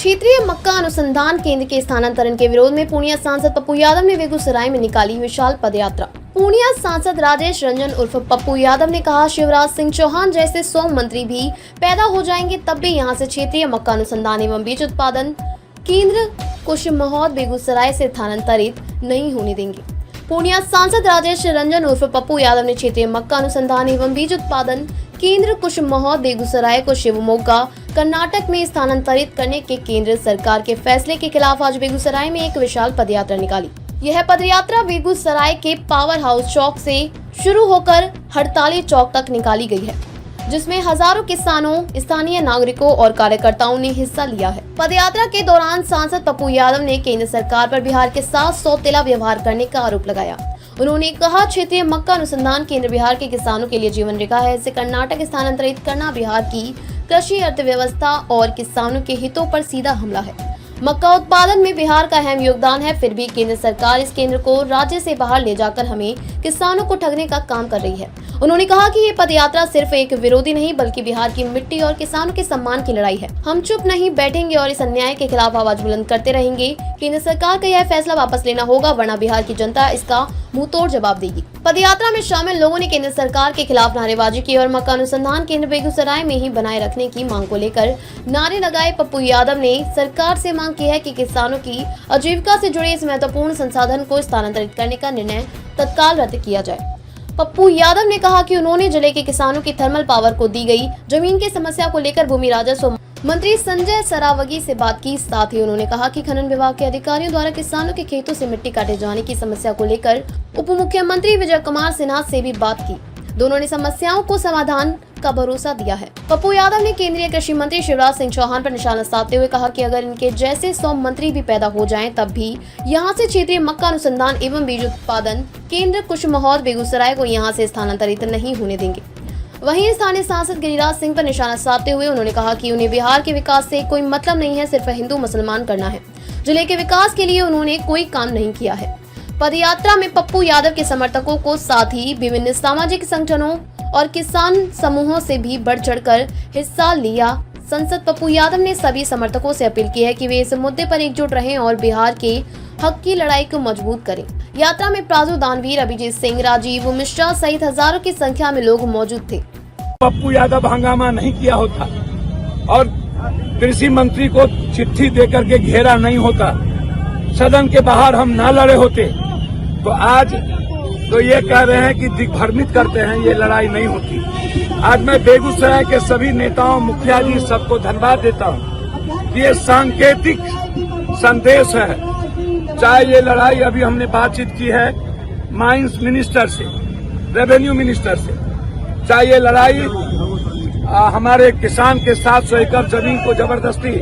क्षेत्रीय मक्का अनुसंधान केंद्र के स्थानांतरण के विरोध में पूर्णिया सांसद पप्पू यादव ने बेगूसराय में निकाली विशाल पदयात्रा। पूर्णिया सांसद राजेश रंजन उर्फ पप्पू यादव ने कहा, शिवराज सिंह चौहान जैसे 100 मंत्री भी पैदा हो जाएंगे तब भी यहां से क्षेत्रीय मक्का अनुसंधान एवं बीज उत्पादन केंद्र कुशमोहद बेगूसराय से स्थानांतरित नहीं होने देंगे। पूर्णिया सांसद राजेश रंजन उर्फ पप्पू यादव ने क्षेत्रीय मक्का अनुसंधान एवं बीज उत्पादन केंद्र कुशमोहद बेगूसराय को शिवमोगा कर्नाटक में स्थानांतरित करने के केंद्र सरकार के फैसले के खिलाफ आज बेगूसराय में एक विशाल पदयात्रा निकाली। यह पदयात्रा बेगूसराय के पावर हाउस चौक से शुरू होकर हड़ताली चौक तक निकाली गई है, जिसमें हजारों किसानों, स्थानीय नागरिकों और कार्यकर्ताओं ने हिस्सा लिया है। पदयात्रा के दौरान सांसद पप्पू यादव ने केंद्र सरकार पर बिहार के साथ सौतेला व्यवहार करने का आरोप लगाया। उन्होंने कहा, क्षेत्रीय मक्का अनुसंधान केंद्र बिहार के किसानों के लिए जीवन रेखा है। इसे कर्नाटक स्थानांतरित करना बिहार की कृषि अर्थव्यवस्था और किसानों के हितों पर सीधा हमला है। मक्का उत्पादन में बिहार का अहम योगदान है, फिर भी केंद्र सरकार इस केंद्र को राज्य से बाहर ले जाकर हमें किसानों को ठगने का काम कर रही है। उन्होंने कहा कि ये पदयात्रा सिर्फ एक विरोधी नहीं बल्कि बिहार की मिट्टी और किसानों के सम्मान की लड़ाई है। हम चुप नहीं बैठेंगे और इस अन्याय के खिलाफ आवाज बुलंद करते रहेंगे। केंद्र सरकार का यह फैसला वापस लेना होगा, वरना बिहार की जनता इसका मुंहतोड़ जवाब देगी। पदयात्रा में शामिल लोगों ने केंद्र सरकार के खिलाफ नारेबाजी की और मक्का अनुसंधान केंद्र बेगूसराय में ही बनाए रखने की मांग को लेकर नारे लगाए। पप्पू यादव ने सरकार से मांग की है कि किसानों की आजीविका से जुड़े इस महत्वपूर्ण संसाधन को स्थानांतरित करने का निर्णय तत्काल रद्द किया जाए। पप्पू यादव ने कहा कि उन्होंने जिले के किसानों की थर्मल पावर को दी गई जमीन की समस्या को लेकर भूमि राजस्व मंत्री संजय सरावगी से बात की। साथ ही उन्होंने कहा कि खनन विभाग के अधिकारियों द्वारा किसानों के खेतों से मिट्टी काटे जाने की समस्या को लेकर उप मुख्यमंत्री विजय कुमार सिन्हा से भी बात की। दोनों ने समस्याओं को समाधान का भरोसा दिया है। पप्पू यादव ने केंद्रीय कृषि मंत्री शिवराज सिंह चौहान पर निशाना साधते हुए कहा कि अगर इनके जैसे 100 मंत्री भी पैदा हो जाएं तब भी यहां से क्षेत्रीय मक्का अनुसंधान एवं बीज उत्पादन केंद्र कुशमोहद बेगूसराय को यहां से स्थानांतरित नहीं होने देंगे। वहीं स्थानीय सांसद गिरिराज सिंह पर निशाना साधते हुए उन्होंने कहा कि उन्हें बिहार के विकास से कोई मतलब नहीं है, सिर्फ हिंदू मुसलमान करना है। जिले के विकास के लिए उन्होंने कोई काम नहीं किया है। पदयात्रा में पप्पू यादव के समर्थकों को साथ ही विभिन्न सामाजिक संगठनों और किसान समूहों से भी बढ़ चढ़कर हिस्सा लिया। सांसद पप्पू यादव ने सभी समर्थकों से अपील की है कि वे इस मुद्दे पर एकजुट रहें और बिहार के हक की लड़ाई को मजबूत करें। यात्रा में प्राजू दानवीर, अभिजीत सिंह, राजीव मिश्रा सहित हजारों की संख्या में लोग मौजूद थे। पप्पू यादव हंगामा नहीं किया होता और कृषि मंत्री को चिट्ठी देकर के घेरा नहीं होता, सदन के बाहर हम ना लड़े होते, तो आज तो ये कह रहे हैं कि दिग्भ्रमित करते हैं, ये लड़ाई नहीं होती। आज मैं बेगूसराय के सभी नेताओं, मुखिया जी सबको धन्यवाद देता हूँ। ये सांकेतिक संदेश है। चाहे ये लड़ाई अभी हमने बातचीत की है माइंस मिनिस्टर से, रेवेन्यू मिनिस्टर से, चाहे ये लड़ाई हमारे किसान के 700 एकड़ जमीन को जबरदस्ती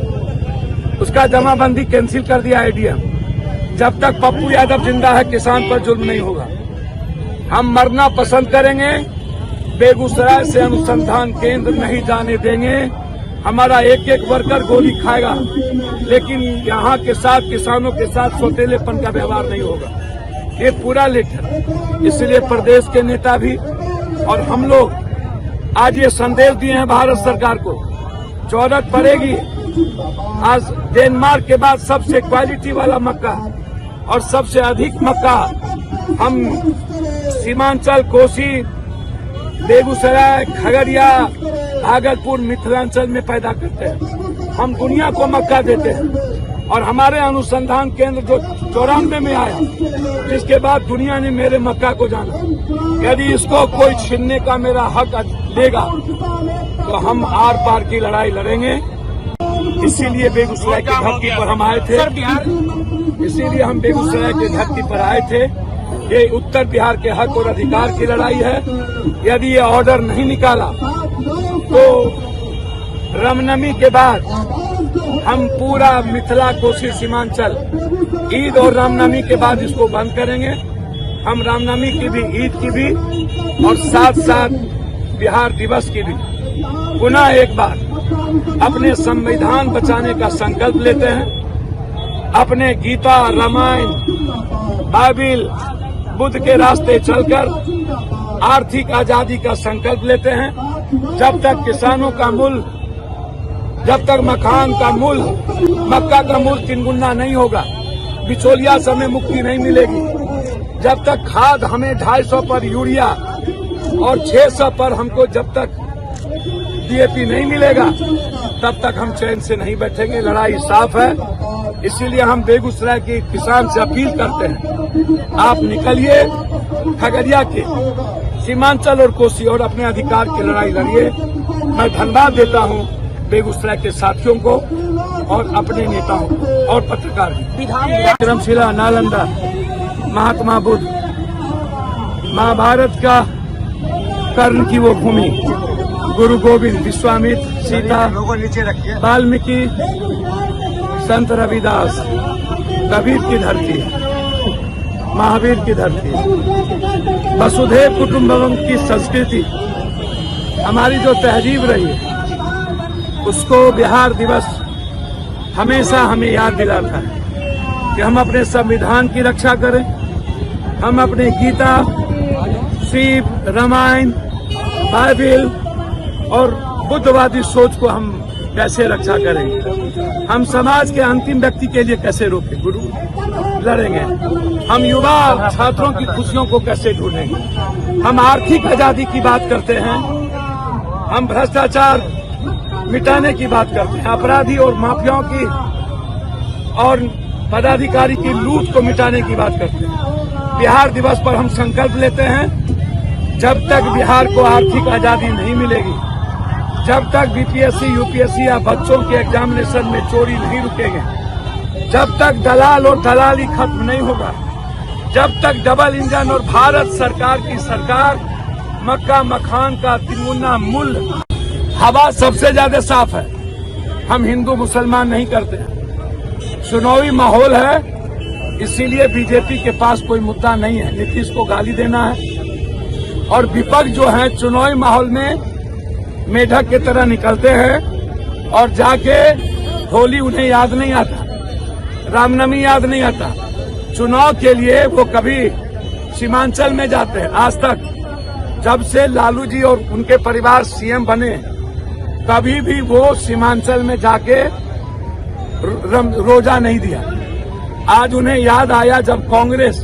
उसका जमाबंदी कैंसिल कर दिया एडीएम। जब तक पप्पू यादव जिंदा है किसान पर जुल्म नहीं होगा। हम मरना पसंद करेंगे, बेगूसराय से अनुसंधान केंद्र नहीं जाने देंगे। हमारा एक एक वर्कर गोली खाएगा, लेकिन यहाँ के साथ किसानों के साथ सौतेलेपन का व्यवहार नहीं होगा। ये पूरा लेटर, इसलिए प्रदेश के नेता भी और हम लोग आज ये संदेश दिए हैं भारत सरकार को, जरूरत पड़ेगी। आज डेनमार्क के बाद सबसे क्वालिटी वाला मक्का और सबसे अधिक मक्का हम सीमांचल, कोसी, बेगूसराय, खगड़िया, भागलपुर, मिथिलांचल में पैदा करते हैं। हम दुनिया को मक्का देते हैं और हमारे अनुसंधान केंद्र जो 94 में आया, जिसके बाद दुनिया ने मेरे मक्का को जाना। यदि इसको कोई छीनने का मेरा हक लेगा तो हम आर पार की लड़ाई लड़ेंगे। इसीलिए बेगूसराय की धरती पर हम आए थे, इसीलिए हम बेगूसराय की धरती पर आए थे। ये उत्तर बिहार के हक और अधिकार की लड़ाई है। यदि ये ऑर्डर नहीं निकाला तो रामनवमी के बाद हम पूरा मिथिला, कोसी, सीमांचल ईद और रामनवमी के बाद इसको बंद करेंगे। हम रामनवमी की भी, ईद की भी और साथ साथ बिहार दिवस की भी पुनः एक बार अपने संविधान बचाने का संकल्प लेते हैं। अपने गीता, रामायण, बाइबिल, बुद्ध के रास्ते चलकर आर्थिक आजादी का संकल्प लेते हैं। जब तक किसानों का मूल्य जब तक मकान का मूल्य, मक्का का मूल्य 3 गुना नहीं होगा, बिचौलिया से हमें मुक्ति नहीं मिलेगी। जब तक खाद हमें 250 पर यूरिया और 600 पर हमको जब तक डीएपी नहीं मिलेगा, तब तक हम चैन से नहीं बैठेंगे। लड़ाई साफ है। इसीलिए हम बेगूसराय के किसान से अपील करते हैं, आप निकलिए, खगड़िया के सीमांचल और कोसी और अपने अधिकार की लड़ाई लड़िए। मैं धन्यवाद देता हूं बेगूसराय के साथियों को और अपने नेताओं को और पत्रकार विक्रमशिला, नालंदा, महात्मा बुद्ध, महाभारत का कर्ण की वो भूमि, गुरु गोविंद, विश्वामित्र, सीता, वाल्मीकि, संत रविदास, कबीर की धरती, महावीर की धरती, वसुधैव कुटुंबकम की संस्कृति, हमारी जो तहजीब रही है, उसको बिहार दिवस हमेशा हमें याद दिलाता है कि हम अपने संविधान की रक्षा करें, हम अपने गीता, शिव, रामायण, बाइबिल और बुद्धवादी सोच को हम कैसे रक्षा करेंगे, हम समाज के अंतिम व्यक्ति के लिए कैसे रोके गुरु लड़ेंगे, हम युवा छात्रों की खुशियों को कैसे ढूंढेंगे, हम आर्थिक आजादी की बात करते हैं, हम भ्रष्टाचार मिटाने की बात करते हैं, अपराधी और माफियाओं की और पदाधिकारी की लूट को मिटाने की बात करते हैं। बिहार दिवस पर हम संकल्प लेते हैं, जब तक बिहार को आर्थिक आजादी नहीं मिलेगी, जब तक बीपीएससी, यूपीएससी या बच्चों के एग्जामिनेशन में चोरी नहीं रुकेंगे, जब तक दलाल और दलाली खत्म नहीं होगा, जब तक डबल इंजन और भारत सरकार की सरकार मक्का मखान का 3 गुना मूल्य, हवा सबसे ज्यादा साफ है, हम हिंदू मुसलमान नहीं करते हैं। चुनावी माहौल है, इसीलिए बीजेपी के पास कोई मुद्दा नहीं है, नीतीश को गाली देना है। और विपक्ष जो है चुनावी माहौल में मेढक की तरह निकलते हैं और जाके होली उन्हें याद नहीं आता, रामनवमी याद नहीं आता, चुनाव के लिए वो कभी सीमांचल में जाते हैं। आज तक जब से लालू जी और उनके परिवार सीएम बने, कभी भी वो सीमांचल में जाके रोजा नहीं दिया। आज उन्हें याद आया जब कांग्रेस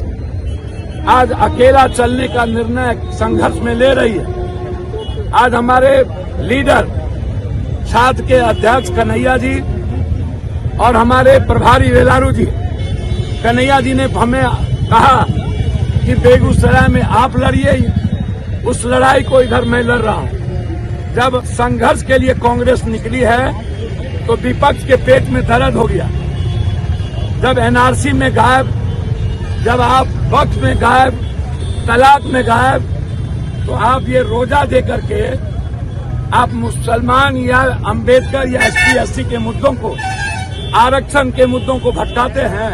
आज अकेला चलने का निर्णय संघर्ष में ले रही है। आज हमारे लीडर, छात्र के अध्यक्ष कन्हैया जी और हमारे प्रभारी वेलारू जी, कन्हैया जी ने हमें कहा कि बेगूसराय में आप लड़िए, उस लड़ाई को इधर मैं लड़ रहा हूं। जब संघर्ष के लिए कांग्रेस निकली है तो विपक्ष के पेट में दर्द हो गया। जब एनआरसी में गायब, जब आप वक्फ में गायब, तलाक में गायब, तो आप ये रोजा दे करके आप मुसलमान या अंबेडकर या एसटी एससी के मुद्दों को, आरक्षण के मुद्दों को भटकाते हैं।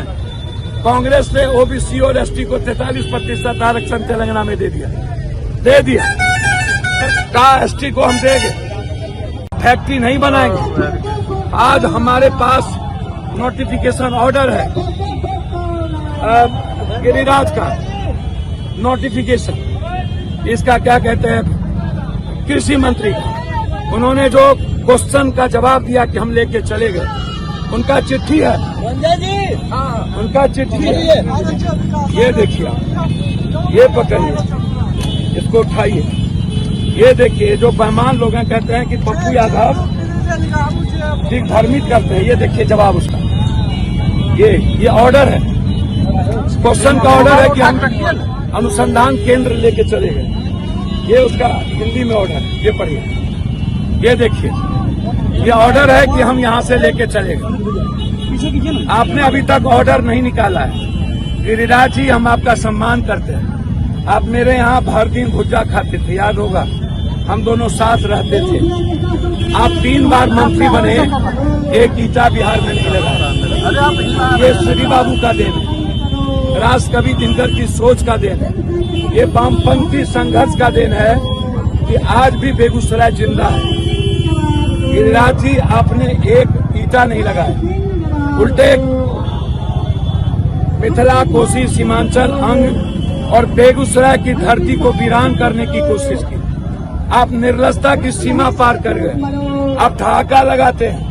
कांग्रेस ने ओबीसी और एसटी को 43% आरक्षण तेलंगाना में दे दिया। का एसटी को हम देंगे, फैक्ट्री नहीं बनाएंगे। आज हमारे पास नोटिफिकेशन ऑर्डर है गिरिराज का नोटिफिकेशन, इसका क्या कहते हैं, कृषि मंत्री का। उन्होंने जो क्वेश्चन का जवाब दिया कि हम लेके चले गए, उनका चिट्ठी है, उनका चिट्ठी है। ये देखिए, ये पकड़िए, इसको उठाइए, ये देखिए। जो बेईमान लोग हैं कहते हैं कि पप्पू यादव ठीक भ्रमित करते हैं, ये देखिए जवाब उसका। ये ऑर्डर है, क्वेश्चन का ऑर्डर है कि हम अनुसंधान केंद्र लेके चले गए। ये उसका हिंदी में ऑर्डर है, ये पढ़िए, ये देखिए। ये ऑर्डर है कि हम यहाँ से लेके चले गए। आपने अभी तक ऑर्डर नहीं निकाला है। गिरिराज जी, हम आपका सम्मान करते हैं। आप मेरे यहाँ भर दिन भुज्जा खाते थे, याद होगा, हम दोनों साथ रहते थे। आप 3 बार मंत्री बने, एक ईटा बिहार में नहीं लगा। ये श्री बाबू का देन है, राज कवि दिनकर की सोच का देन है, ये वामपंथी संघर्ष का देन है कि आज भी बेगूसराय जिंदा है। गिरिराज जी, आपने एक ईटा नहीं लगाया, उल्टे मिथिला, कोसी, सीमांचल अंग और बेगूसराय की धरती को वीरान करने की कोशिश की। आप निर्लजता की सीमा पार कर गए। आप ठहाका लगाते हैं,